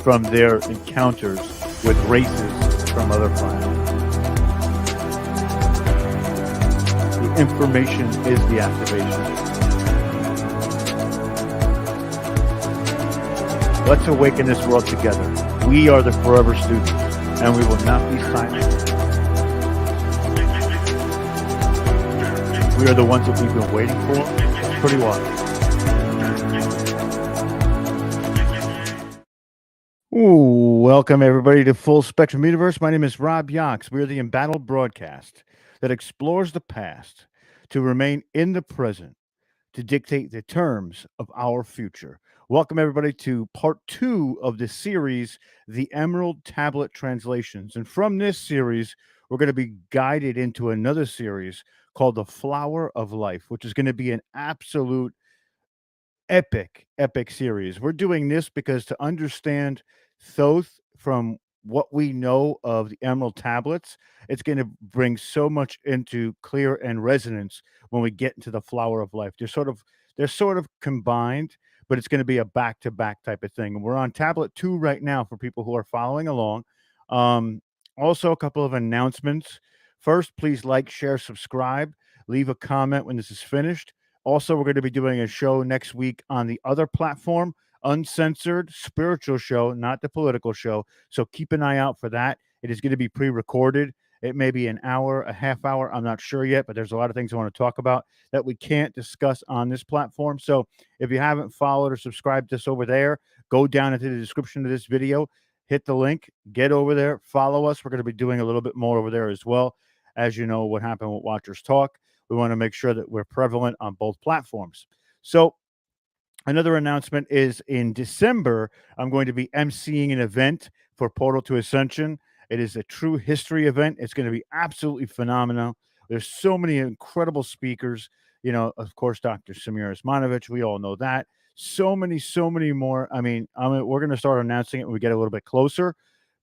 from their encounters with races from other planets. The information is the activation. Let's awaken this world together. We are the forever students, and we will not be silent. We are the ones that we've been waiting for. It's pretty wild. Ooh, welcome everybody to Full Spectrum Universe. My name is Rob Yox. We are the embattled broadcast that explores the past to remain in the present, to dictate the terms of our future. Welcome everybody to part 2 of the series, The Emerald Tablet Translations. And from this series, we're going to be guided into another series called The Flower of Life, which is going to be an absolute epic series. We're doing this because to understand thoth from what we know of the emerald tablets, it's going to bring so much into clear and resonance when we get into the flower of life. They're sort of combined, but it's going to be a back-to-back type of thing. And we're on tablet 2 right now for people who are following along. Also, a couple of announcements. First, please like, share, subscribe, leave a comment when this is finished. Also, we're going to be doing a show next week on the other platform, uncensored spiritual show, not the political show. So keep an eye out for that. It is going to be pre-recorded. It may be an hour, a half hour. I'm not sure yet, but there's a lot of things I want to talk about that we can't discuss on this platform. So if you haven't followed or subscribed to us over there, go down into the description of this video, hit the link, get over there, follow us. We're going to be doing a little bit more over there as well. As you know, what happened with Watchers Talk. We want to make sure that we're prevalent on both platforms. So another announcement is in December, I'm going to be emceeing an event for Portal to Ascension. It is a true history event. It's going to be absolutely phenomenal. There's so many incredible speakers. You know, of course, Dr. Samir Osmanovich, we all know that. So many more. I mean, we're going to start announcing it when we get a little bit closer,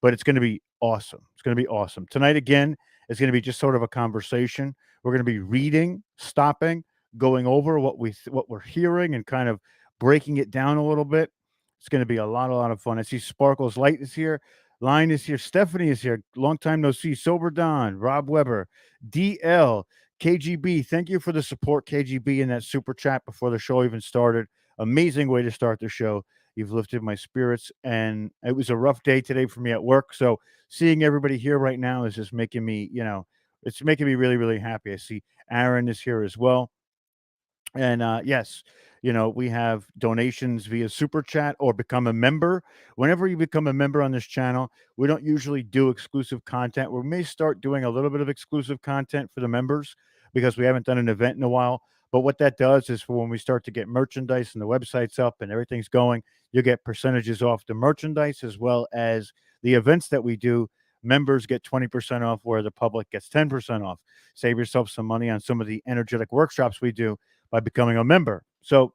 but it's going to be awesome. It's going to be awesome. Tonight, again, is going to be just sort of a conversation. We're going to be reading, stopping, going over what we're hearing and kind of breaking it down a little bit. It's going to be a lot of fun. I see Sparkles Light is here. Line is here. Stephanie is here. Long time no see. Sober Don, Rob Weber, DL, KGB. Thank you for the support, KGB, in that super chat before the show even started. Amazing way to start the show. You've lifted my spirits, and it was a rough day today for me at work. So seeing everybody here right now is just making me, it's making me really happy. I see Aaron is here as well. And yes, we have donations via super chat or become a member. Whenever you become a member on this channel, we don't usually do exclusive content. We may start doing a little bit of exclusive content for the members because we haven't done an event in a while. But what that does is for when we start to get merchandise and the website's up and everything's going, you get percentages off the merchandise as well as the events that we do. Members get 20% off where the public gets 10% off. Save yourself some money on some of the energetic workshops we do by becoming a member. So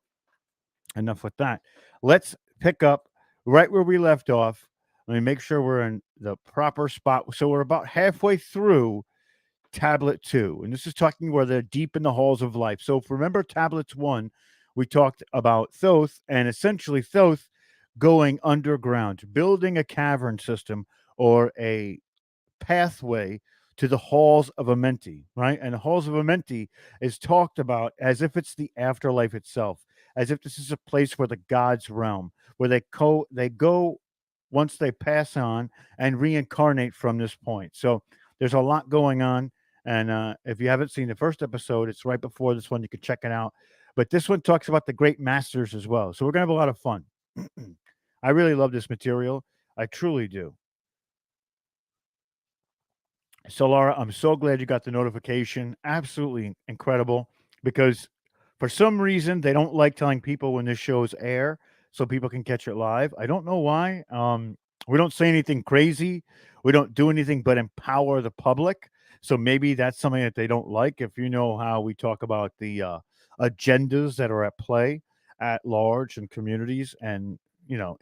enough with that. Let's pick up right where we left off. Let me make sure we're in the proper spot. So we're about halfway through tablet 2, and this is talking where they're deep in the halls of life. So if remember tablets 1, we talked about thoth, and essentially thoth going underground, building a cavern system or a pathway to the halls of amenti, right? And the halls of amenti is talked about as if it's the afterlife itself, as if this is a place where the gods realm, where they go once they pass on and reincarnate from this point. So there's a lot going on. And if you haven't seen the first episode, it's right before this one. You can check it out. But this one talks about the great masters as well. So we're going to have a lot of fun. I really love this material. I truly do. So, Laura, I'm so glad you got the notification. Absolutely incredible, because for some reason they don't like telling people when this show's air so people can catch it live. I don't know why. We don't say anything crazy. We don't do anything but empower the public. So maybe that's something that they don't like. If you know how we talk about the agendas that are at play at large in communities and,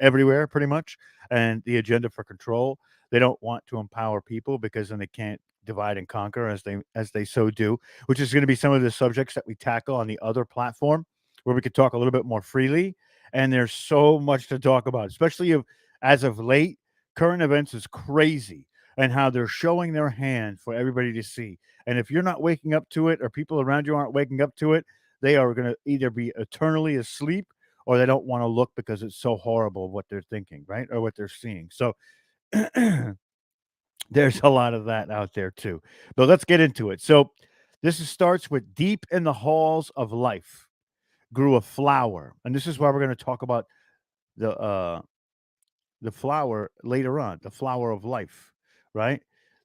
everywhere pretty much, and the agenda for control. They don't want to empower people because then they can't divide and conquer as they so do, which is going to be some of the subjects that we tackle on the other platform where we could talk a little bit more freely. And there's so much to talk about, especially if As of late, current events is crazy and how they're showing their hand for everybody to see. And if you're not waking up to it or people around you aren't waking up to it, they are going to either be eternally asleep or they don't want to look because it's so horrible what they're thinking, right? Or what they're seeing. So there's a lot of that out there too. But let's get into it. So starts with deep in the halls of life grew a flower. And this is why we're going to talk about the uh the flower later on, the flower of life, right?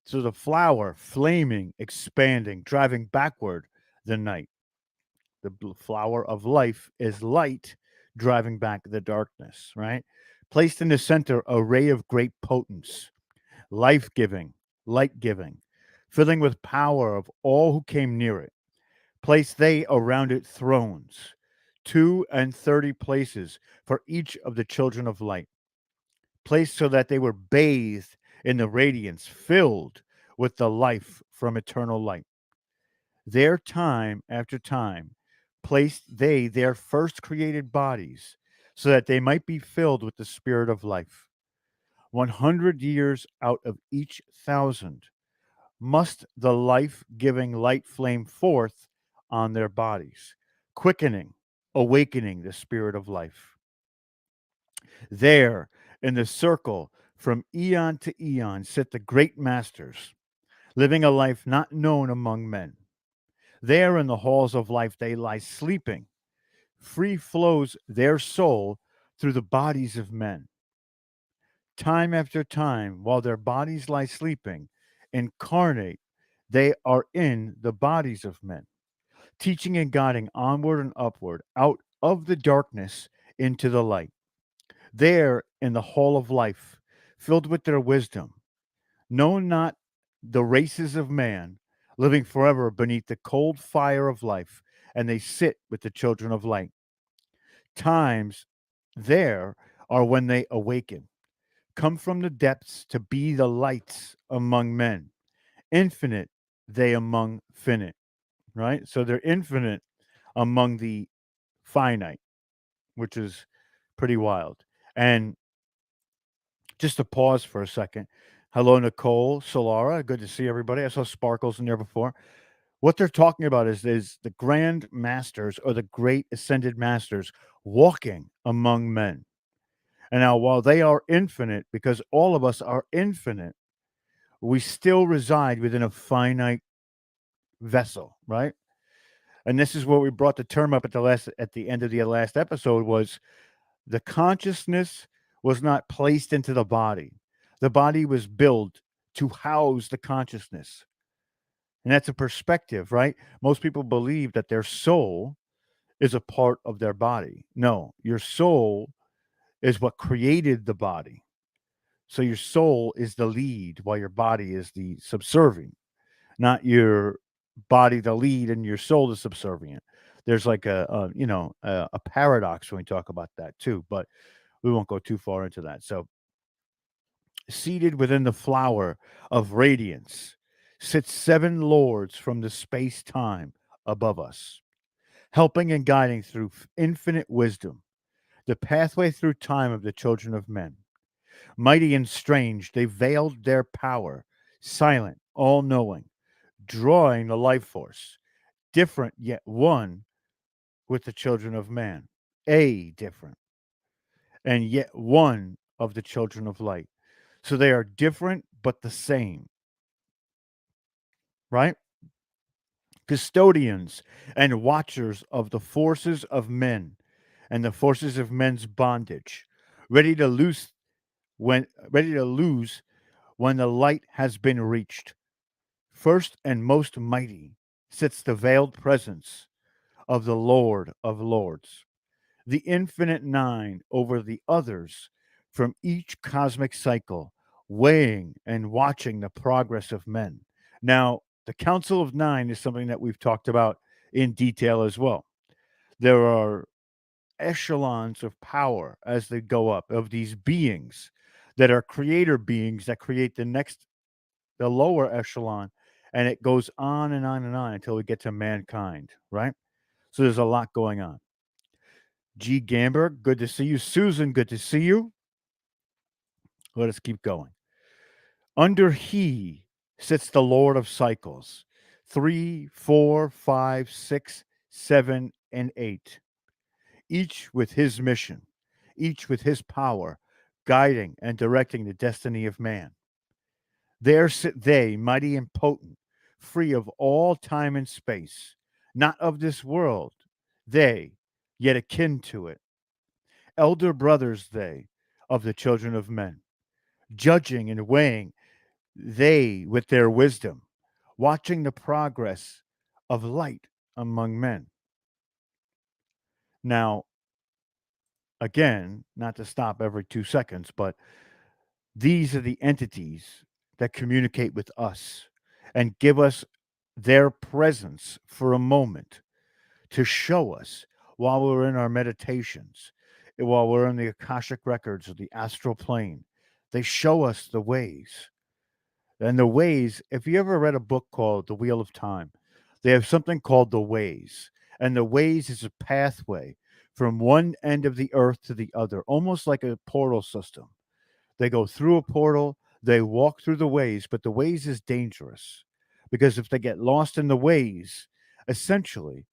So the flower flaming, expanding, driving backward the night. The flower of life is light driving back the darkness, right? Placed in the center, a ray of great potence, life giving, light giving, filling with power of all who came near it. Placed they around it thrones, 230 places for each of the children of light, placed so that they were bathed in the radiance, filled with the life from eternal light. There, time after time, placed they their first created bodies, so that they might be filled with the spirit of life. 100 years out of each 1,000 must the life giving light flame forth on their bodies, quickening, awakening the spirit of life. There, in the circle, from eon to eon, sit the great masters, living a life not known among men. There, in the halls of life, they lie sleeping. Free flows their soul through the bodies of men. Time after time, while their bodies lie sleeping, incarnate, they are in the bodies of men, teaching and guiding onward and upward, out of the darkness into the light. There, in the hall of life, filled with their wisdom, know not the races of man, living forever beneath the cold fire of life, and they sit with the children of light. Times there are when they awaken, come from the depths to be the lights among men, infinite they among finite, right? So they're infinite among the finite, which is pretty wild. And just to pause for a second. Hello, Nicole, Solara. Good to see everybody. I saw Sparkles in there before. What they're talking about is the grand masters or the great ascended masters walking among men. And now, while they are infinite, because all of us are infinite, we still reside within a finite vessel, right? And this is where we brought the term up at the end of the last episode was the consciousness was not placed into the body. The body was built to house the consciousness. And that's a perspective, right? Most people believe that their soul is a part of their body. No, your soul is what created the body. So your soul is the lead while your body is the subservient, not your body the lead and your soul the subservient. There's like a paradox when we talk about that too, but we won't go too far into that. So seated within the flower of radiance sits seven lords from the space time above us, helping and guiding through infinite wisdom the pathway through time of the children of men. Mighty and strange, they veiled their power, silent, all knowing, drawing the life force, different yet one with the children of man, a different, and yet one of the children of light. So they are different but the same, right? Custodians and watchers of the forces of men and the forces of men's bondage, ready to lose when the light has been reached. First and most mighty sits the veiled presence of the Lord of Lords, the infinite nine over the others from each cosmic cycle, weighing and watching the progress of men. Now, the Council of Nine is something that we've talked about in detail as well. There are echelons of power as they go up of these beings that are creator beings that create the lower echelon, and it goes on and on and on until we get to mankind, right? So there's a lot going on. G. Gamber, good to see you. Susan, good to see you. Let us keep going. Under he sits the Lord of cycles, three, four, five, six, seven, and eight, each with his mission, each with his power, guiding and directing the destiny of man. There sit they, mighty and potent, free of all time and space, not of this world, they, yet akin to it, elder brothers they of the children of men, judging and weighing they with their wisdom, watching the progress of light among men. Now, again, not to stop every 2 seconds, but these are the entities that communicate with us and give us their presence for a moment to show us while we're in our meditations, while we're in the Akashic records of the astral plane. They show us the ways. And the ways, if you ever read a book called The Wheel of Time, they have something called the ways. And the ways is a pathway from one end of the earth to the other, almost like a portal system. They go through a portal, they walk through the ways, but the ways is dangerous because if they get lost in the ways, essentially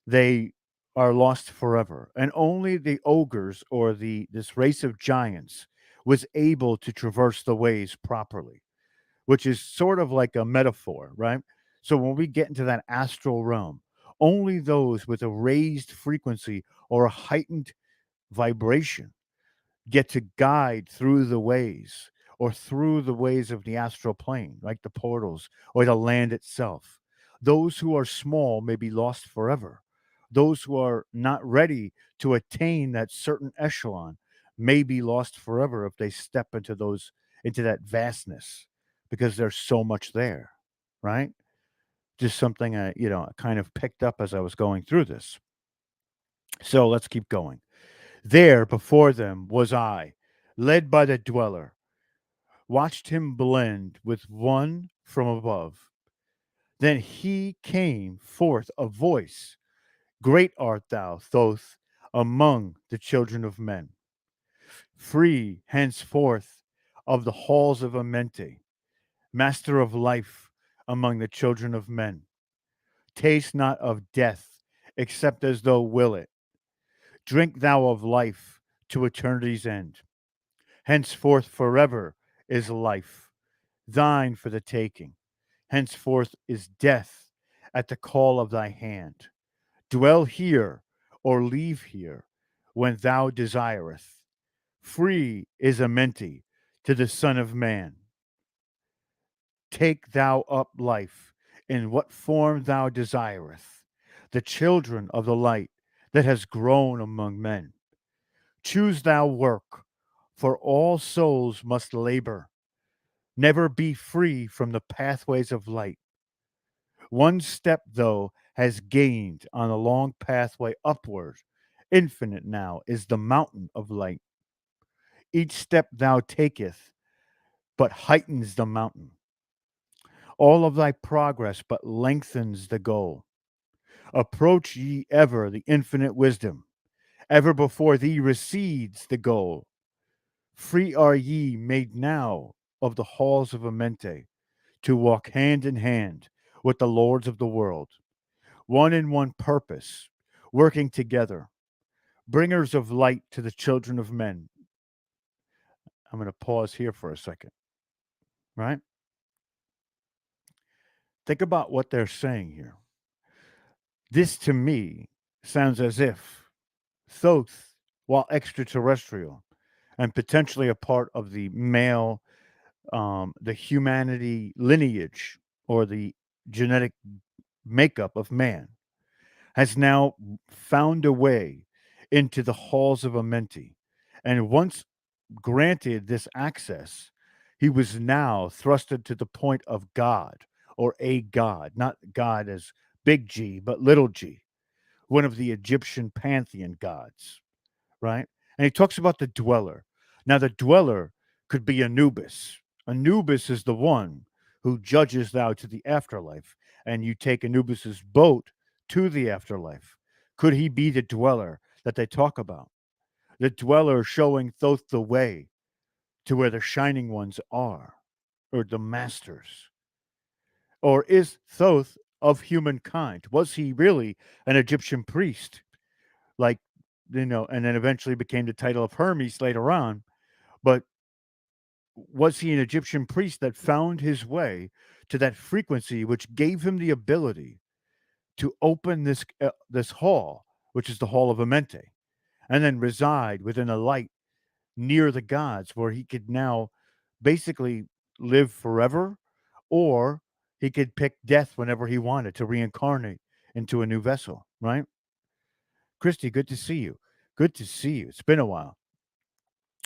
they are lost forever. And only the ogres or the this race of giants was able to traverse the ways properly, which is sort of like a metaphor, right? So when we get into that astral realm, only those with a raised frequency or a heightened vibration get to guide through the ways or through the ways of the astral plane, like the portals or the land itself. Those who are small may be lost forever. Those who are not ready to attain that certain echelon may be lost forever if they step into that vastness because there's so much there, right? Just something I kind of picked up as I was going through this. So let's keep going. There before them was I, led by the dweller, watched him blend with one from above. Then he came forth a voice, great art thou, Thoth, among the children of men. Free henceforth of the halls of amenti, master of life among the children of men. Taste not of death, except as thou will it. Drink thou of life to eternity's end. Henceforth forever is life, thine for the taking. Henceforth is death at the call of thy hand. Dwell here or leave here when thou desireth. Free is amenti to the Son of Man. Take thou up life in what form thou desireth. The children of the light that has grown among men. Choose thou work, for all souls must labor. Never be free from the pathways of light. One step, though, has gained on a long pathway upward. Infinite now is the mountain of light. Each step thou taketh but heightens the mountain. All of thy progress but lengthens the goal. Approach ye ever the infinite wisdom. Ever before thee recedes the goal. Free are ye made now of the halls of Amente to walk hand in hand with the lords of the world, one in one purpose, working together, bringers of light to the children of men. I'm going to pause here for a second, right? Think about what they're saying here. This to me sounds as if Thoth, while extraterrestrial and potentially a part of the male, the humanity lineage or the genetic makeup of man, has now found a way into the halls of Amenti. And once granted this access, he was now thrusted to the point of God or a God, not God as big G, but little g, one of the Egyptian pantheon gods, right? And he talks about the dweller. Now, the dweller could be Anubis. Anubis is the one who judges thou to the afterlife, and you take Anubis's boat to the afterlife. Could he be the dweller that they talk about? The dweller showing Thoth the way to where the shining ones are, or the masters? Or is Thoth of humankind? Was he really an Egyptian priest? Like, and then eventually became the title of Hermes later on. But was he an Egyptian priest that found his way to that frequency which gave him the ability to open this hall, which is the hall of Amenti, and then reside within a light near the gods where he could now basically live forever, or he could pick death whenever he wanted to reincarnate into a new vessel, right? Christy, good to see you. Good to see you. It's been a while.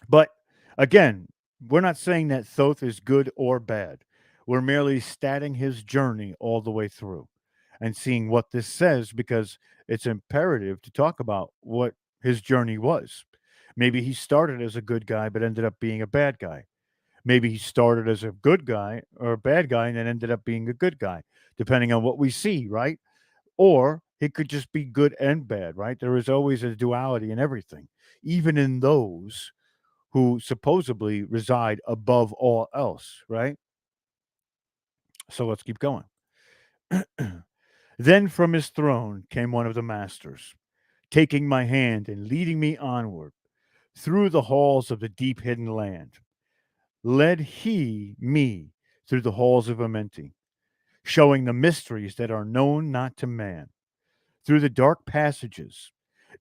But again, we're not saying that Thoth is good or bad. We're merely stating his journey all the way through and seeing what this says, because it's imperative to talk about what his journey was. Maybe he started as a good guy but ended up being a bad guy. Maybe he started as a good guy or a bad guy and then ended up being a good guy, depending on what we see, right? Or he could just be good and bad, right? There is always a duality in everything, even in those who supposedly reside above all else, right? So let's keep going. Then from his throne came one of the masters, taking my hand and leading me onward through the halls of the deep hidden land. Led he me through the halls of Amenti, showing the mysteries that are known not to man. Through the dark passages,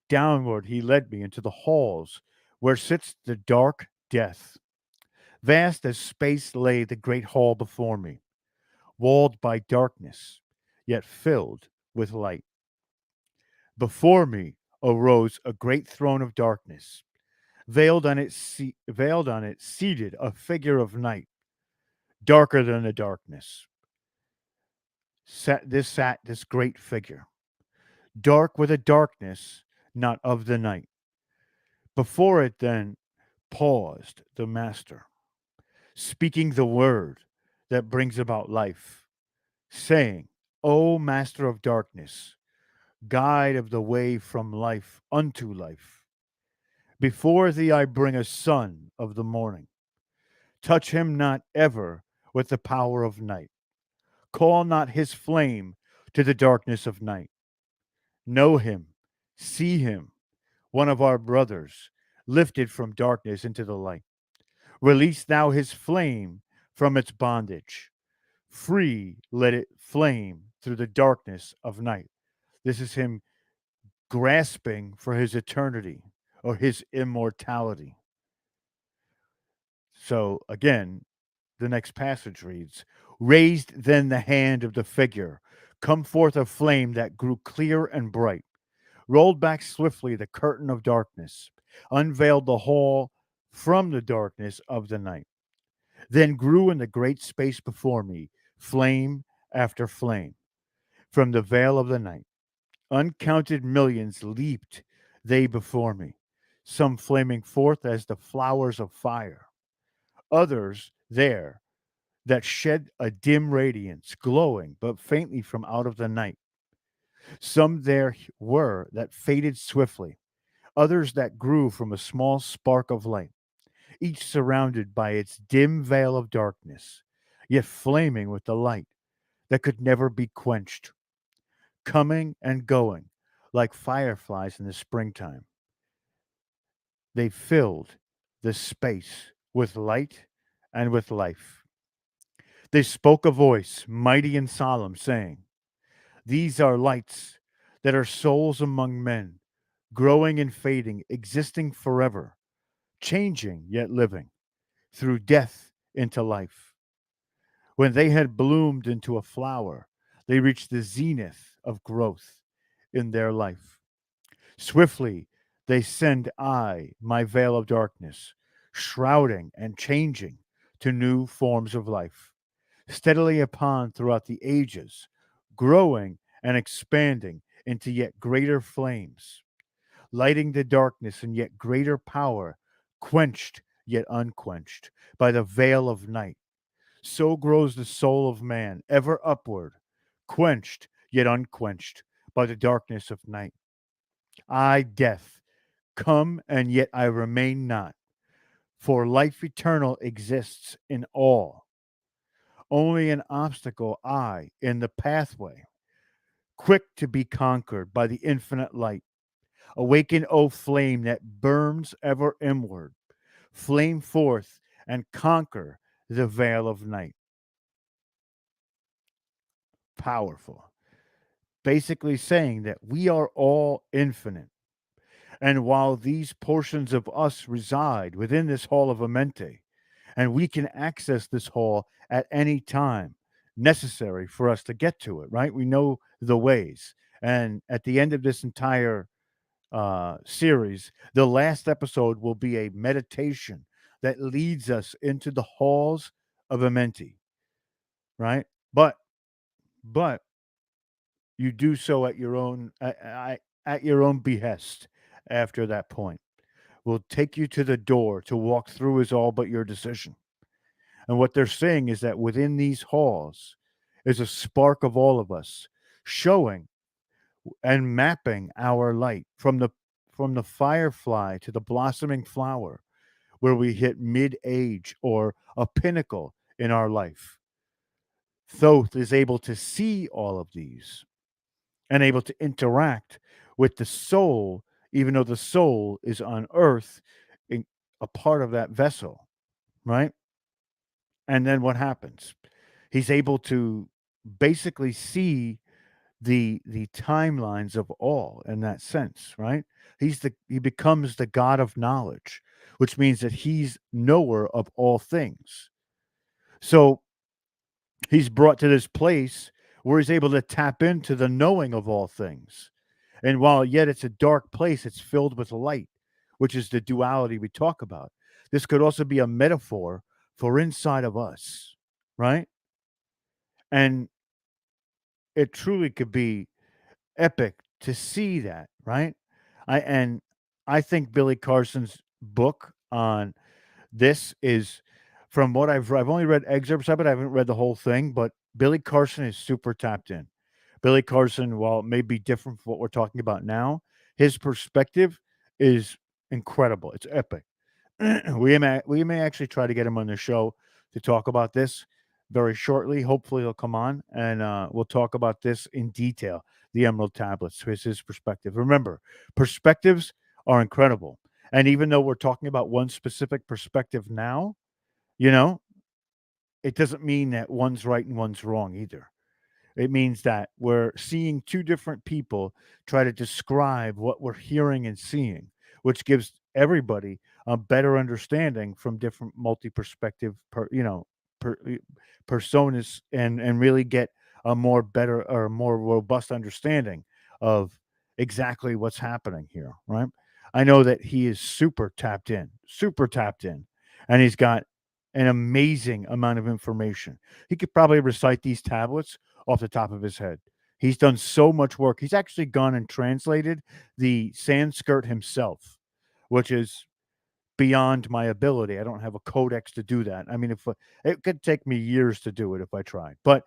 downward he led me into the halls where sits the dark death. Vast as space lay the great hall before me, walled by darkness, yet filled with light. Before me arose a great throne of darkness. Veiled on it, seated a figure of night, darker than the darkness. Sat this great figure, dark with a darkness not of the night. Before it then paused the master, speaking the word that brings about life, saying, O master of darkness, guide of the way from life unto life, before thee I bring a son of the morning. Touch him not ever with the power of night. Call not his flame to the darkness of night. Know him, see him, one of our brothers, lifted from darkness into the light. Release thou his flame from its bondage. Free let it flame through the darkness of night. This is him grasping for his eternity or his immortality. So again, the next passage reads, Raised then the hand of the figure, come forth a flame that grew clear and bright, rolled back swiftly the curtain of darkness, unveiled the hall from the darkness of the night. Then grew in the great space before me flame after flame from the veil of the night. Uncounted millions leaped they before me, some flaming forth as the flowers of fire, others there that shed a dim radiance, glowing but faintly from out of the night. Some there were that faded swiftly, others that grew from a small spark of light, each surrounded by its dim veil of darkness, yet flaming with the light that could never be quenched, coming and going like fireflies in the springtime. They filled the space with light and with life. They spoke a voice mighty and solemn, saying, These are lights that are souls among men, growing and fading, existing forever, changing yet living, through death into life. When they had bloomed into a flower, they reached the zenith of growth in their life. Swiftly they send my veil of darkness, shrouding and changing to new forms of life, steadily upon throughout the ages, growing and expanding into yet greater flames, lighting the darkness in yet greater power, quenched yet unquenched by the veil of night. So grows the soul of man ever upward, quenched yet unquenched by the darkness of night. I, death, come and yet I remain not, For life eternal exists in all. Only an obstacle I in the pathway, quick to be conquered by the infinite light. Awaken, O flame that burns ever inward. Flame forth and conquer the veil of night. Powerful. Basically saying that we are all infinite. And while these portions of us reside within this hall of Amenti, and we can access this hall at any time necessary for us to get to it, right? We know the ways. And at the end of this entire series, the last episode will be a meditation that leads us into the halls of Amenti, right? But but you do so at your own at your own behest. After that point, will take you to the door to walk through is all but your decision. And what they're saying is that within these halls is a spark of all of us showing and mapping our light from the firefly to the blossoming flower, where we hit mid-age or a pinnacle in our life. Thoth is able to see all of these and able to interact with the soul, even though the soul is on earth, in, a part of that vessel, right? And then what happens? He's able to basically see the timelines of all in that sense, right? He becomes the god of knowledge, which means that he's knower of all things. So he's brought to this place where he's able to tap into the knowing of all things. And while yet it's a dark place, it's filled with light, which is the duality we talk about. This could also be a metaphor for inside of us, right? And it truly could be epic to see that, right? And I think Billy Carson's book on this is, from what I've only read excerpts of it. I haven't read the whole thing, but Billy Carson is super tapped in. Billy Carson, while it may be different from what we're talking about now, his perspective is incredible. It's epic. We may actually try to get him on the show to talk about this very shortly. Hopefully, he'll come on and we'll talk about this in detail. The Emerald Tablets, his perspective. Remember, perspectives are incredible, and even though we're talking about one specific perspective now, you know, it doesn't mean that one's right and one's wrong either. It means that we're seeing two different people try to describe what we're hearing and seeing, which gives everybody a better understanding from different multi-perspective, per, personas, and really get a more better or more robust understanding of exactly what's happening here. Right? I know that he is super tapped in, and he's got an amazing amount of information. He could probably recite these tablets off the top of his head. He's done so much work. He's actually gone and translated the Sanskrit himself, which is beyond my ability. I don't have a codex to do that. I mean, if it could take me years to do it if I tried. But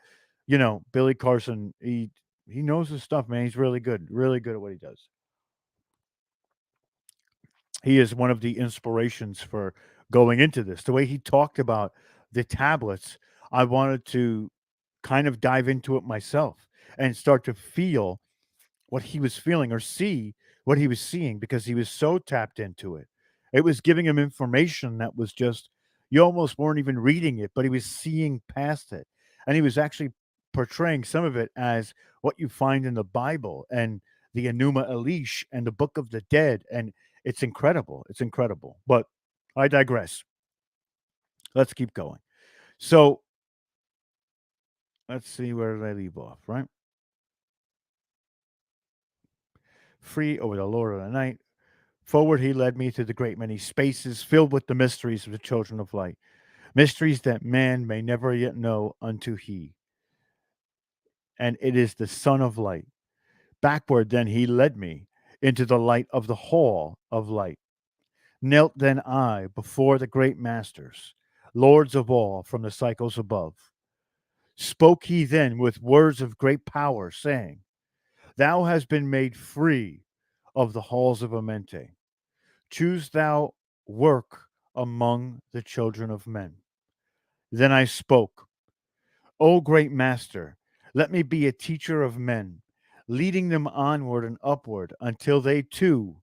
Billy Carson, he knows his stuff, man. He's really good at what he does. He is one of the inspirations for going into this. The way he talked about the tablets, I wanted to kind of dive into it myself and start to feel what he was feeling or see what he was seeing, because he was so tapped into it. It was giving him information that was just, you almost weren't even reading it, but he was seeing past it. And he was actually portraying some of it as what you find in the Bible and the Enuma Elish and the Book of the Dead. And it's incredible. It's incredible. But I digress. Let's keep going. So let's see, where did I leave off, right? Free over the Lord of the night. Forward he led me to the great many spaces filled with the mysteries of the children of light, mysteries that man may never yet know unto he. And it is the Son of Light. Backward then he led me into the light of the hall of light. Knelt then I before the great masters, lords of all from the cycles above. Spoke he then with words of great power, saying, Thou hast been made free of the halls of Amenti. Choose thou work among the children of men. Then I spoke, O great master, let me be a teacher of men, leading them onward and upward until they too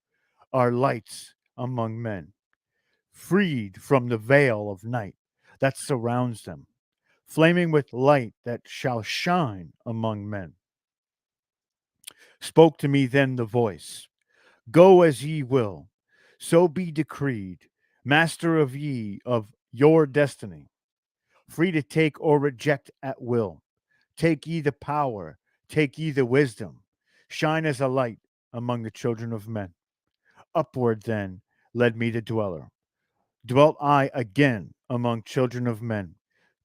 are lights among men, freed from the veil of night that surrounds them, flaming with light that shall shine among men. Spoke to me then the voice, Go as ye will, so be decreed, master of ye of your destiny, free to take or reject at will. Take ye the power, take ye the wisdom, shine as a light among the children of men. Upward then led me the dweller. Dwelt I again among children of men,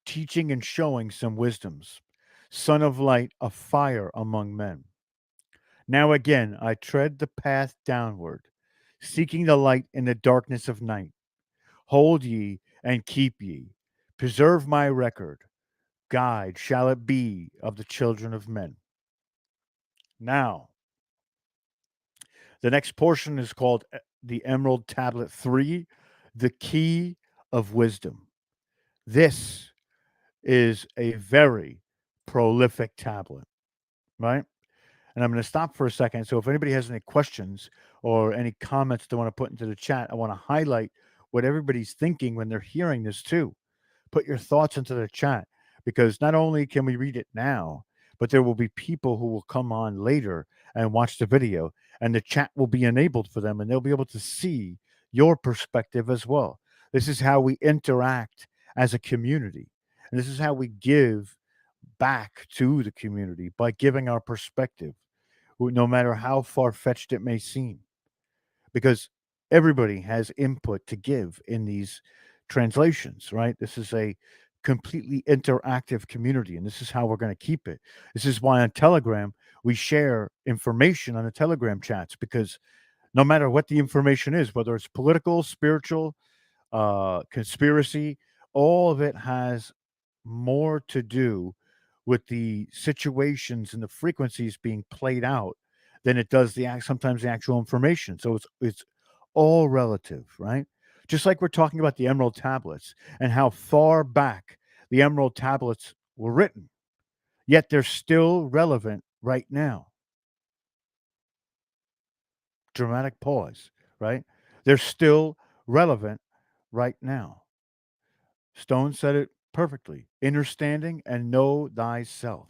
teaching and showing some wisdoms. Son of light, a fire among men. Now again I tread the path downward, seeking the light in the darkness of night. Hold ye and keep ye, preserve my record. Guide shall it be of the children of men. Now, the next portion is called the Emerald Tablet 3, the Key of Wisdom. This is a very prolific tablet, right? And I'm going to stop for a second. So if anybody has any questions or any comments they want to put into the chat, I want to highlight what everybody's thinking when they're hearing this too. Put your thoughts into the chat because not only can we read it now, but there will be people who will come on later and watch the video, and the chat will be enabled for them and they'll be able to see your perspective as well. This is how we interact as a community. And this is how we give back to the community by giving our perspective, no matter how far fetched it may seem, because everybody has input to give in these translations, right? This is a completely interactive community, and this is how we're going to keep it. This is why on Telegram, we share information on the Telegram chats, because no matter what the information is, whether it's political, spiritual, conspiracy, all of it has more to do with the situations and the frequencies being played out than it does sometimes the actual information. So it's all relative, right? Just like we're talking about the Emerald Tablets and how far back the Emerald Tablets were written, yet they're still relevant right now. Dramatic pause, right? They're still relevant right now. Stone said it perfectly. Understanding and know thyself,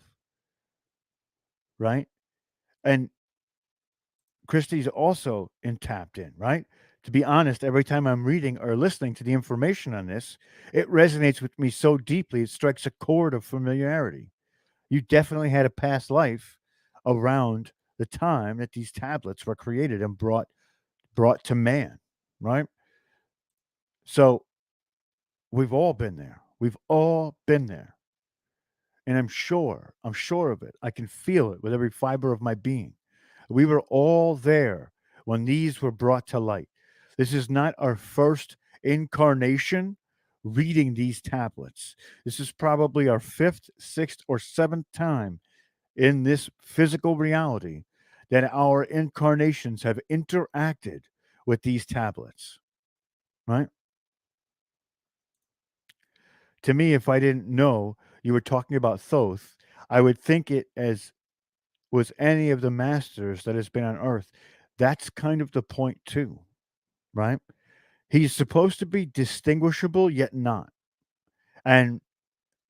right? And Christie's also tapped in, right? To be honest, every time I'm reading or listening to the information on this, it resonates with me so deeply, it strikes a chord of familiarity. You definitely had a past life around the time that these tablets were created and brought to man, right? So we've all been there. We've all been there. And I'm sure of it. I can feel it with every fiber of my being. We were all there when these were brought to light. This is not our first incarnation reading these tablets. This is probably our fifth, sixth, or seventh time in this physical reality that our incarnations have interacted with these tablets, right? To me, if I didn't know you were talking about Thoth, I would think it as was any of the masters that has been on earth. That's kind of the point too, right? He's supposed to be distinguishable yet not. And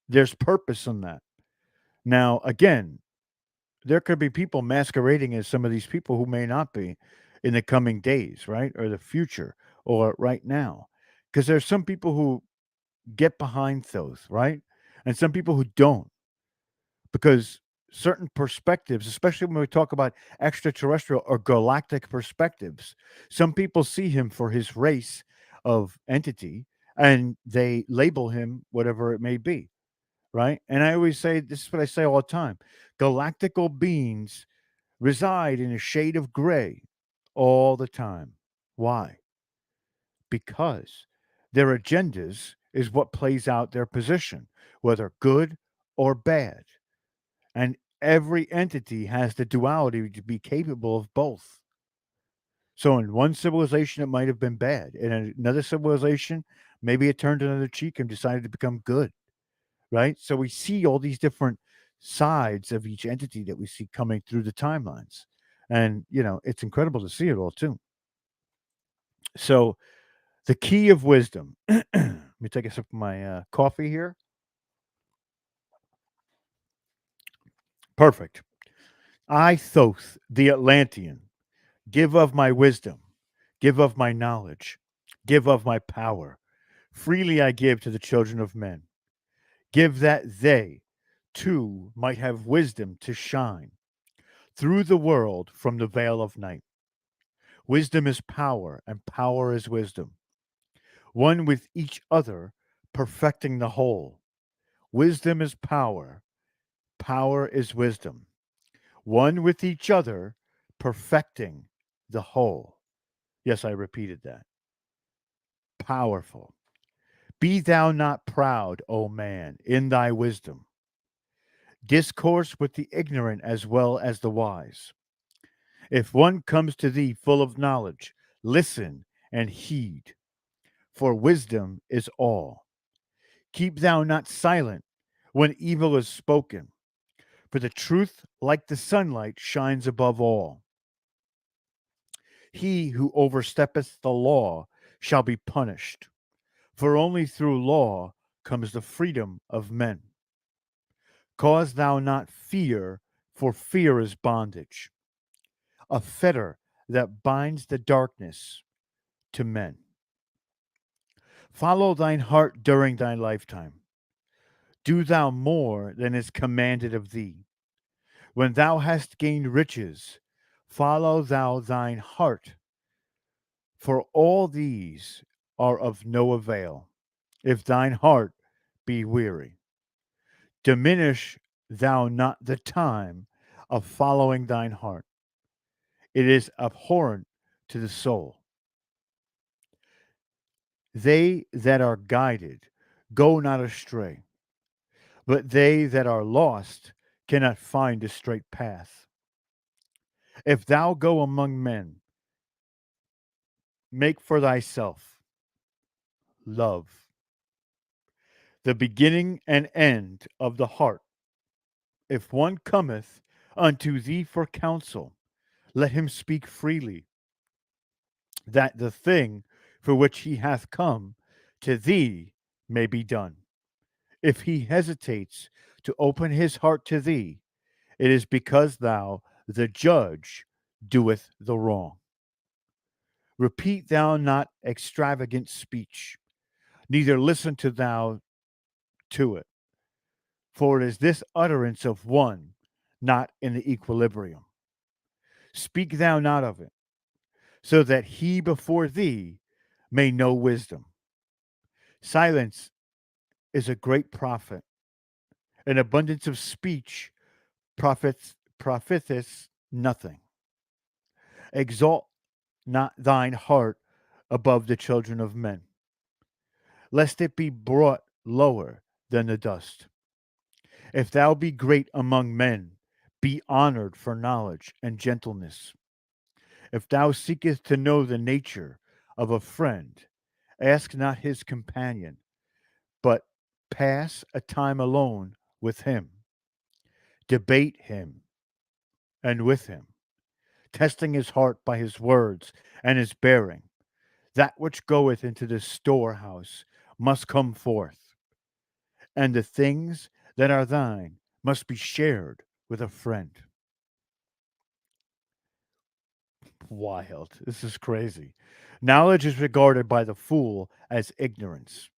there's purpose in that. Now, again, there could be people masquerading as some of these people who may not be in the coming days, right? Or the future or right now. Because there's some people who get behind those, right? And some people who don't. Because certain perspectives, especially when we talk about extraterrestrial or galactic perspectives, some people see him for his race of entity and they label him whatever it may be, right? And I always say this is what I say all the time: galactical beings reside in a shade of gray all the time. Why? Because their agendas is what plays out their position, whether good or bad. And every entity has the duality to be capable of both. So in one civilization, it might have been bad. In another civilization, maybe it turned another cheek and decided to become good, right? So we see all these different sides of each entity that we see coming through the timelines. And, it's incredible to see it all too. So the key of wisdom. Let me take a sip of my coffee here. Perfect. I, Thoth, the Atlantean, give of my wisdom, give of my knowledge, give of my power. Freely I give to the children of men. Give that they, too, might have wisdom to shine through the world from the veil of night. Wisdom is power, and power is wisdom. One with each other, perfecting the whole. Wisdom is power, power is wisdom. One with each other, perfecting the whole. Yes, I repeated that. Powerful. Be thou not proud, O man, in thy wisdom. Discourse with the ignorant as well as the wise. If one comes to thee full of knowledge, listen and heed, for wisdom is all. Keep thou not silent when evil is spoken, for the truth, like the sunlight, shines above all. He who oversteppeth the law shall be punished, for only through law comes the freedom of men. Cause thou not fear, for fear is bondage, a fetter that binds the darkness to men. Follow thine heart during thy lifetime. Do thou more than is commanded of thee. When thou hast gained riches, follow thou thine heart, for all these are of no avail, if thine heart be weary. Diminish thou not the time of following thine heart. It is abhorrent to the soul. They that are guided go not astray, but they that are lost cannot find a straight path. If thou go among men, make for thyself love, the beginning and end of the heart. If one cometh unto thee for counsel, let him speak freely, that the thing for which he hath come to thee may be done. If he hesitates to open his heart to thee, it is because thou, the judge, doeth the wrong. Repeat thou not extravagant speech, neither listen to thou to it, for it is this utterance of one not in the equilibrium. Speak thou not of it, so that he before thee may know wisdom. Silence is a great profit. An abundance of speech profiteth nothing. Exalt not thine heart above the children of men, lest it be brought lower than the dust. If thou be great among men, be honored for knowledge and gentleness. If thou seekest to know the nature of a friend, ask not his companion, but pass a time alone with him. Debate him and with him, testing his heart by his words and his bearing. That which goeth into the storehouse must come forth, and the things that are thine must be shared with a friend. Wild. This is crazy. Knowledge is regarded by the fool as ignorance,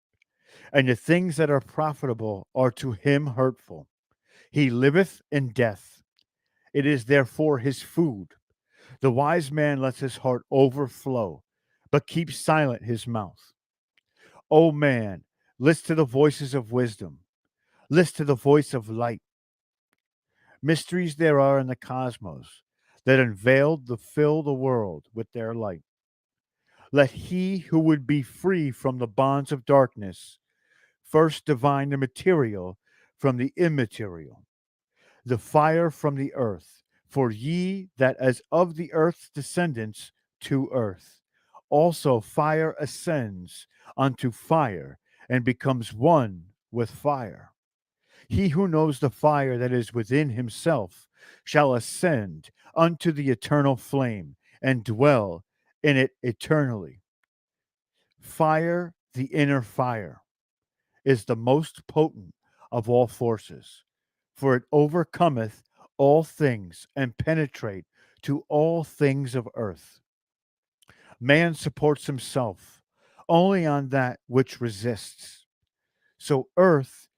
and the things that are profitable are to him hurtful. He liveth in death. It is therefore his food. The wise man lets his heart overflow, but keeps silent his mouth. O man, list to the voices of wisdom. List to the voice of light. Mysteries there are in the cosmos that unveiled to fill the world with their light. Let he who would be free from the bonds of darkness first divine the material from the immaterial, the fire from the earth. For ye that as of the earth's descendants to earth. Also, fire ascends unto fire and becomes one with fire. He who knows the fire that is within himself shall ascend unto the eternal flame and dwell in it eternally. Fire, the inner fire, is the most potent of all forces, for it overcometh all things and penetrate to all things of earth. Man supports himself only on that which resists. So earth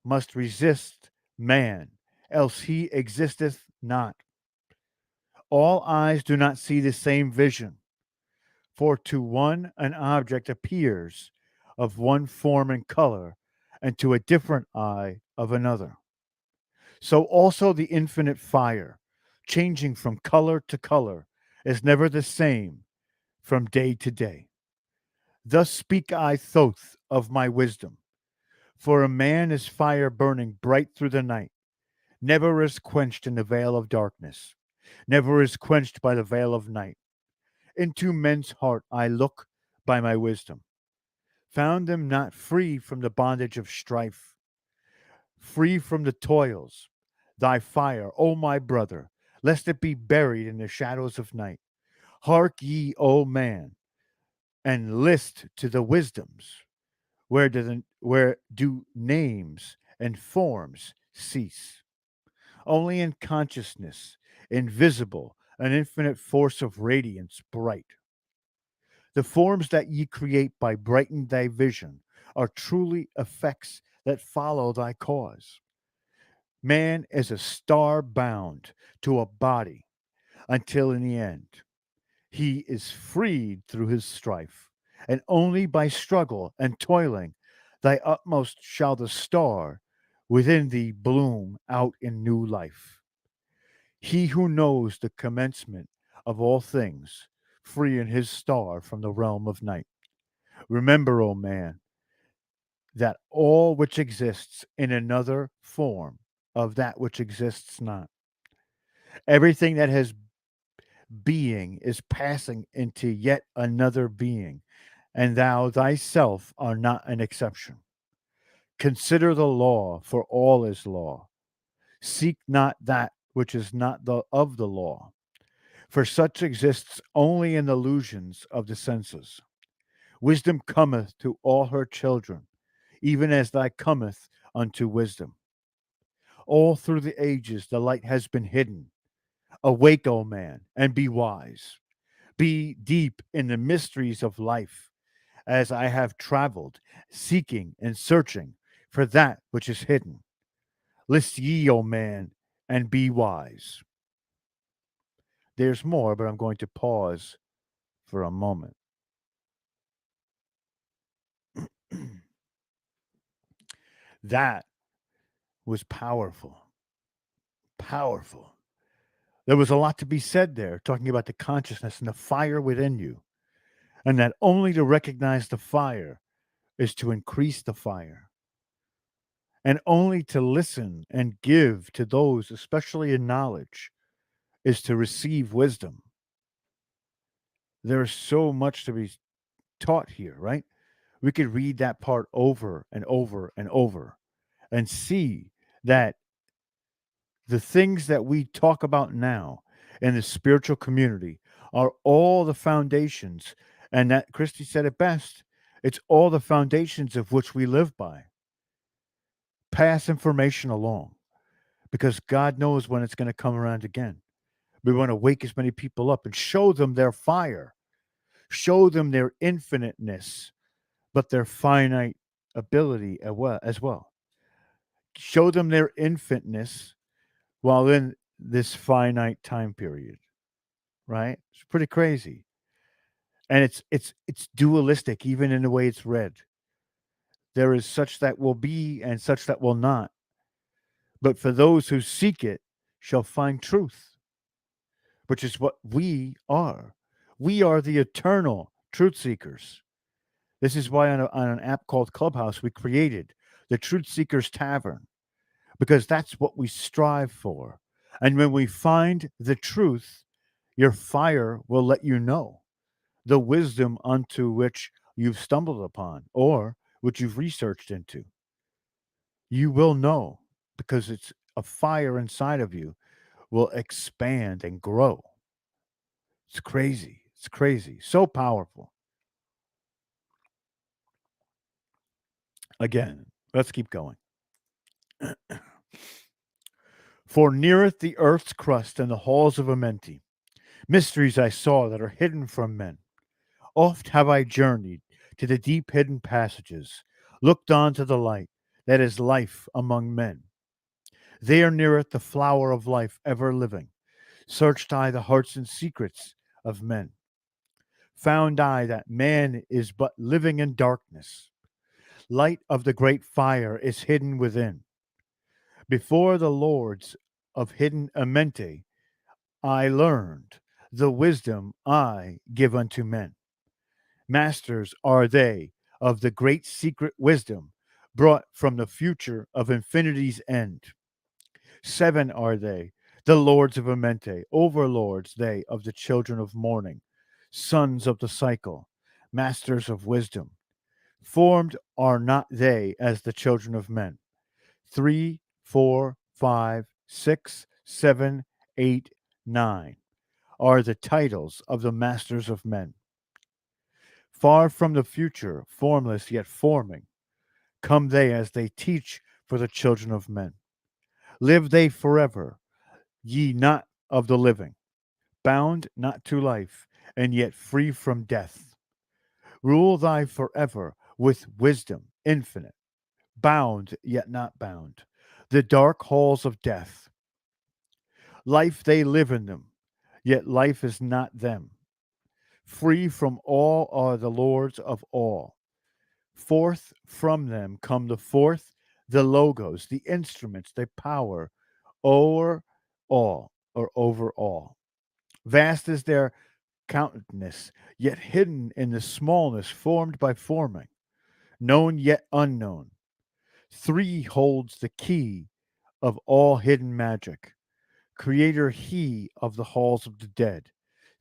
must resist man, else he existeth not. All eyes do not see the same vision, for to one an object appears of one form and color, and to a different eye of another. So also the infinite fire, changing from color to color, is never the same from day to day. Thus speak I thoth of my wisdom. For a man is fire burning bright through the night, never is quenched in the veil of darkness, never is quenched by the veil of night. Into men's heart I look by my wisdom, found them not free from the bondage of strife, free from the toils. Thy fire, O my brother, lest it be buried in the shadows of night. Hark ye, O man, and list to the wisdoms, where do names and forms cease. Only in consciousness, invisible, an infinite force of radiance bright. The forms that ye create by brighten thy vision are truly effects that follow thy cause. Man is a star bound to a body until in the end he is freed through his strife, and only by struggle and toiling thy utmost shall the star within thee bloom out in new life. He who knows the commencement of all things, free in his star from the realm of night. Remember, O man, that all which exists in another form of that which exists not. Everything that has being is passing into yet another being, and thou thyself are not an exception. Consider the law, for all is law. Seek not that which is not of the law, for such exists only in the illusions of the senses. Wisdom cometh to all her children, even as thy cometh unto wisdom. All through the ages the light has been hidden. Awake, O man, and be wise. Be deep in the mysteries of life, as I have traveled, seeking and searching for that which is hidden. List ye, O man, and be wise. There's more, but I'm going to pause for a moment. That was powerful. Powerful. There was a lot to be said there, talking about the consciousness and the fire within you, and that only to recognize the fire is to increase the fire, and only to listen and give to those, especially in knowledge, is to receive wisdom. There's so much to be taught here, right? We could read that part over and over and over and see that the things that we talk about now in the spiritual community are all the foundations. And that Christy said it best, it's all the foundations of which we live by. Pass information along because God knows when it's going to come around again. We want to wake as many people up and show them their fire, show them their infiniteness, but their finite ability as well. Show them their infiniteness while in this finite time period, right? It's pretty crazy. And it's dualistic even in the way it's read. There is such that will be and such that will not. But for those who seek it shall find truth, which is what we are. We are the eternal truth seekers. This is why on an app called Clubhouse, we created the Truth Seekers Tavern, because that's what we strive for. And when we find the truth, Your fire will let you know the wisdom unto which you've stumbled upon or which you've researched into. You will know because it's a fire inside of you will expand and grow. It's crazy. It's crazy. So powerful. Again, let's keep going. For neareth the earth's crust and the halls of amenti, mysteries I saw that are hidden from men. Oft have I journeyed to the deep hidden passages, looked on to the light that is life among men. There neareth the flower of life ever living, searched I the hearts and secrets of men. Found I that man is but living in darkness. Light of the great fire is hidden within. Before the lords of hidden amenti, I learned the wisdom I give unto men. Masters are they of the great secret wisdom brought from the future of infinity's end. Seven are they, the lords of Amente, overlords they of the children of morning, sons of the cycle, masters of wisdom. Formed are not they as the children of men. Three, four, five, six, seven, eight, nine are the titles of the masters of men. Far from the future, formless yet forming, come they as they teach for the children of men. Live they forever, ye not of the living, bound not to life, and yet free from death. Rule thy forever with wisdom infinite, bound yet not bound, the dark halls of death. Life they live in them, yet life is not them. Free from all are the lords of all. Forth from them come the fourth, the logos, the instruments, the power o'er all or over all. Vast is their countenance, yet hidden in the smallness formed by forming, known yet unknown. Three holds the key of all hidden magic. Creator he of the halls of the dead,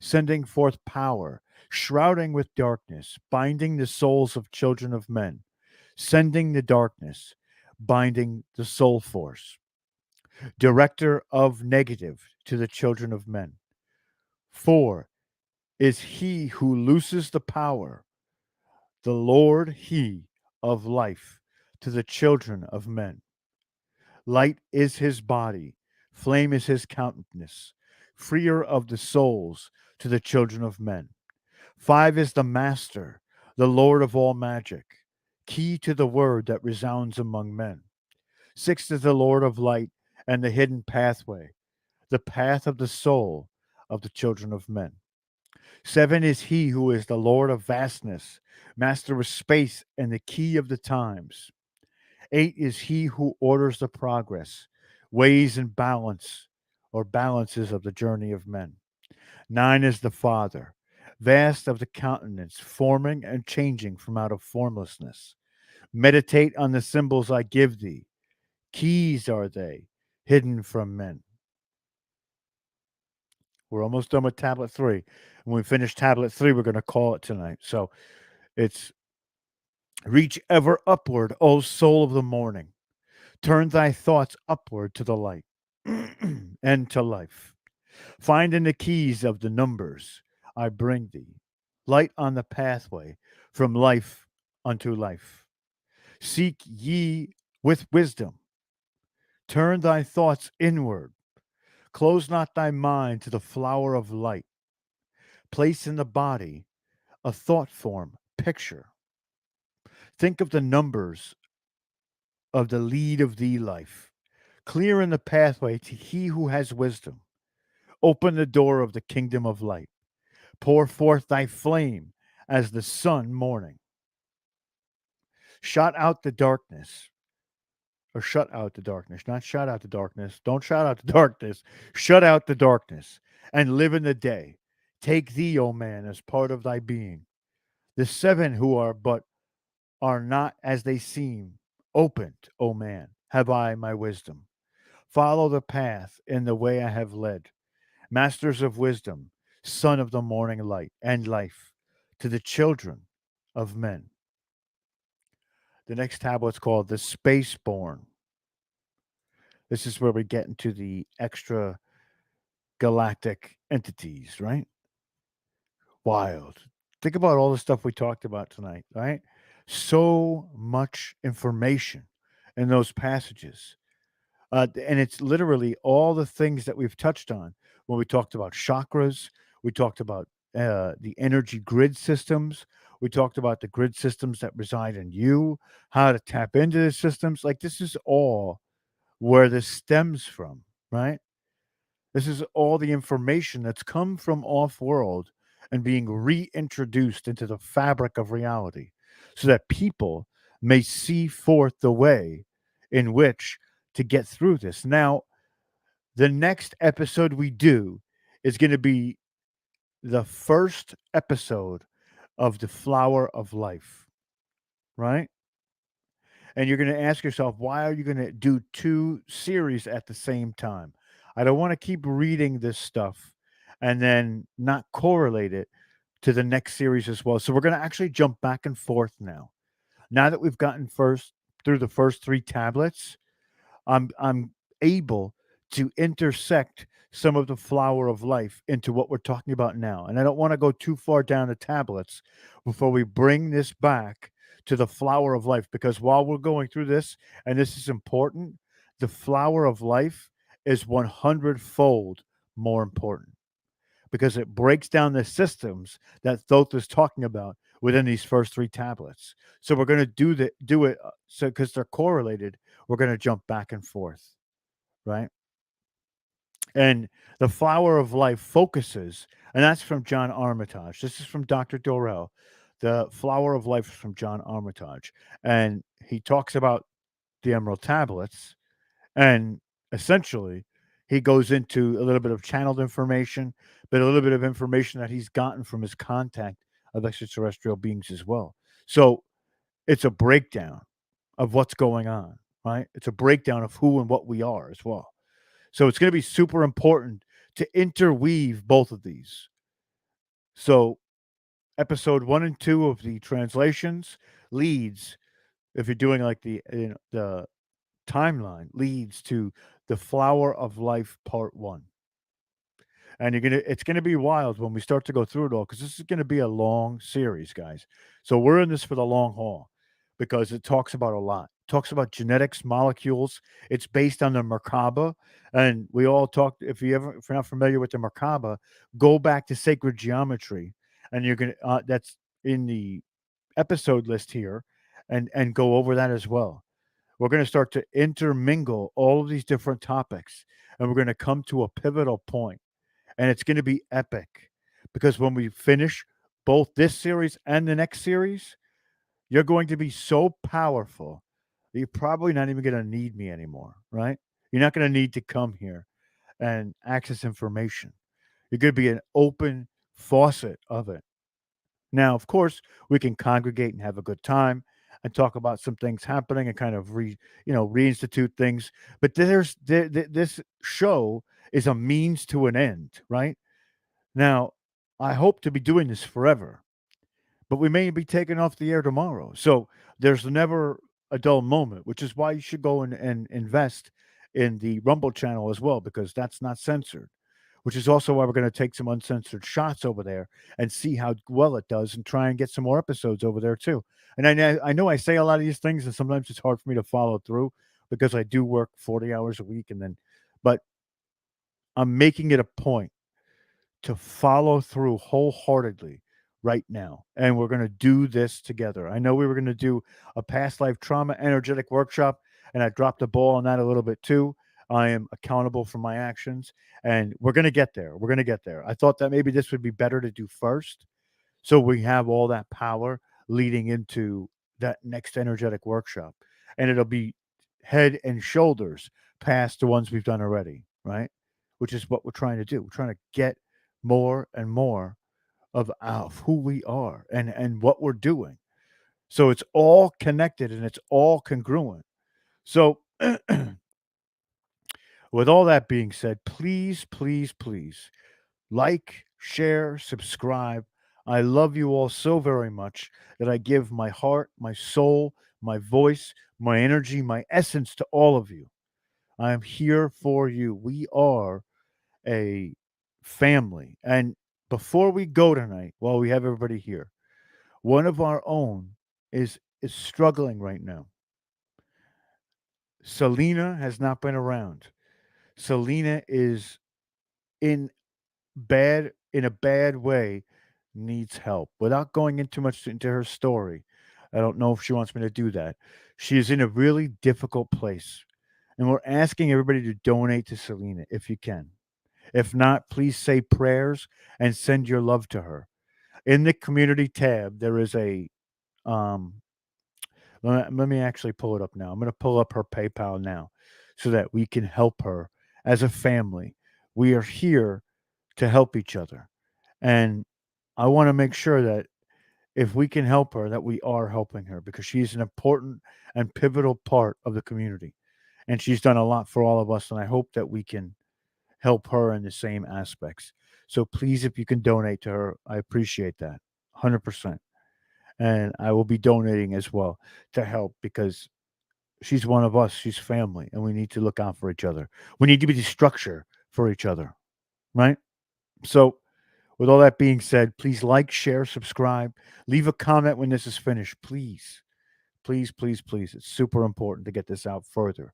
sending forth power, shrouding with darkness, binding the souls of children of men, sending the darkness, binding the soul force. Director of negative to the children of men. Four is he who looses the power, the Lord he of life to the children of men. Light is his body, flame is his countenance, freer of the souls to the children of men. Five is the master, the Lord of all magic, key to the word that resounds among men. Six is the Lord of light and the hidden pathway, the path of the soul of the children of men. Seven is he who is the Lord of vastness, master of space and the key of the times. Eight is he who orders the progress, weighs and balance, or balances of the journey of men. Nine is the Father, vast of the countenance, forming and changing from out of formlessness. Meditate on the symbols I give thee. Keys are they, hidden from men. We're almost done with tablet 3. When we finish tablet 3, we're going to call it tonight. So it's reach ever upward, O soul of the morning. Turn thy thoughts upward to the light and to life. Find in the keys of the numbers I bring thee. Light on the pathway from life unto life. Seek ye with wisdom. Turn thy thoughts inward. Close not thy mind to the flower of light. Place in the body a thought form, picture. Think of the numbers of the lead of thee life. Clear in the pathway to he who has wisdom. Open the door of the kingdom of light. Pour forth thy flame as the sun morning. Shut out the darkness, or shut out the darkness, not shout out the darkness. Don't shout out the darkness. Shut out the darkness and live in the day. Take thee, O man, as part of thy being. The seven who are but are not as they seem. Opened, O man, have I my wisdom. Follow the path in the way I have led. Masters of wisdom, son of the morning light and life, to the children of men. The next tablet's called the Spaceborn. This is where we get into the extra galactic entities, right? Wild. Think about all the stuff we talked about tonight, right? So much information in those passages. And it's literally all the things that we've touched on when we talked about chakras, we talked about the energy grid systems, we talked about the grid systems that reside in you, how to tap into the systems. Like, this is all where this stems from, right? This is all the information that's come from off world and being reintroduced into the fabric of reality so that people may see forth the way in which to get through this. Now, the next episode we do is going to be the first episode of the Flower of Life, right? And you're going to ask yourself, why are you going to do two series at the same time? I don't want to keep reading this stuff and then not correlate it to the next series as well. So we're going to actually jump back and forth now. Now that we've gotten first through the first three tablets, I'm able to intersect some of the flower of life into what we're talking about now. And I don't want to go too far down the tablets before we bring this back to the flower of life, because while we're going through this, and this is important, the flower of life is 100-fold more important because it breaks down the systems that Thoth is talking about within these first three tablets. So we're going to do it so because they're correlated. We're going to jump back and forth, right? And the flower of life focuses, and that's from John Armitage. This is from Dr. Dorrell. The flower of life is from John Armitage, and he talks about the emerald tablets, and essentially, he goes into a little bit of channeled information, but a little bit of information that he's gotten from his contact of extraterrestrial beings as well. So it's a breakdown of what's going on, right? It's a breakdown of who and what we are as well. So it's going to be super important to interweave both of these. So episode 1 and 2 of the translations leads, if you're doing like the timeline, leads to the flower of life part 1. And it's gonna be wild when we start to go through it all, because this is gonna be a long series, guys. So we're in this for the long haul because it talks about a lot. It talks about genetics, molecules. It's based on the Merkaba. And we all talked, if you're not familiar with the Merkaba, go back to sacred geometry, and you're gonna that's in the episode list here, and go over that as well. We're going to start to intermingle all of these different topics, and we're going to come to a pivotal point, and it's going to be epic because when we finish both this series and the next series, you're going to be so powerful that you're probably not even going to need me anymore, right? You're not going to need to come here and access information. You're going to be an open faucet of it. Now, of course, we can congregate and have a good time and talk about some things happening and kind of reinstitute things. But this show is a means to an end, right? Now, I hope to be doing this forever, but we may be taken off the air tomorrow. So there's never a dull moment, which is why you should go and invest in the Rumble channel as well, because that's not censored, which is also why we're going to take some uncensored shots over there and see how well it does and try and get some more episodes over there too. And I know I say a lot of these things, and sometimes it's hard for me to follow through because I do work 40 hours a week. But I'm making it a point to follow through wholeheartedly right now. And we're going to do this together. I know we were going to do a past life trauma energetic workshop, and I dropped the ball on that a little bit too. I am accountable for my actions, and we're going to get there. We're going to get there. I thought that maybe this would be better to do first, so we have all that power leading into that next energetic workshop. And it'll be head and shoulders past the ones we've done already, right? Which is what we're trying to do. We're trying to get more and more of who we are and what we're doing. So it's all connected and it's all congruent. So with all that being said, please, please, please like, share, subscribe. I love you all so very much that I give my heart, my soul, my voice, my energy, my essence to all of you. I am here for you. We are a family. And before we go tonight, while we have everybody here, one of our own is struggling right now. Selena has not been around. Selena is in in a bad way, needs help. Without going into much into her story, I don't know if she wants me to do that. She is in a really difficult place, and we're asking everybody to donate to Selena if you can. If not, please say prayers and send your love to her. In the community tab, there is a um let me actually pull it up now. I'm going to pull up her PayPal now so that we can help her as a family. We are here to help each other. And I want to make sure that if we can help her, that we are helping her because she's an important and pivotal part of the community. And she's done a lot for all of us. And I hope that we can help her in the same aspects. So please, if you can donate to her, I appreciate that 100%. And I will be donating as well to help because she's one of us. She's family, and we need to look out for each other. We need to be the structure for each other, right? So, with all that being said, please like, share, subscribe, leave a comment when this is finished, please. Please, please, please. It's super important to get this out further.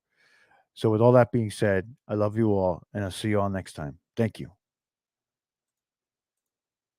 So, with all that being said, I love you all, and I'll see you all next time. Thank you.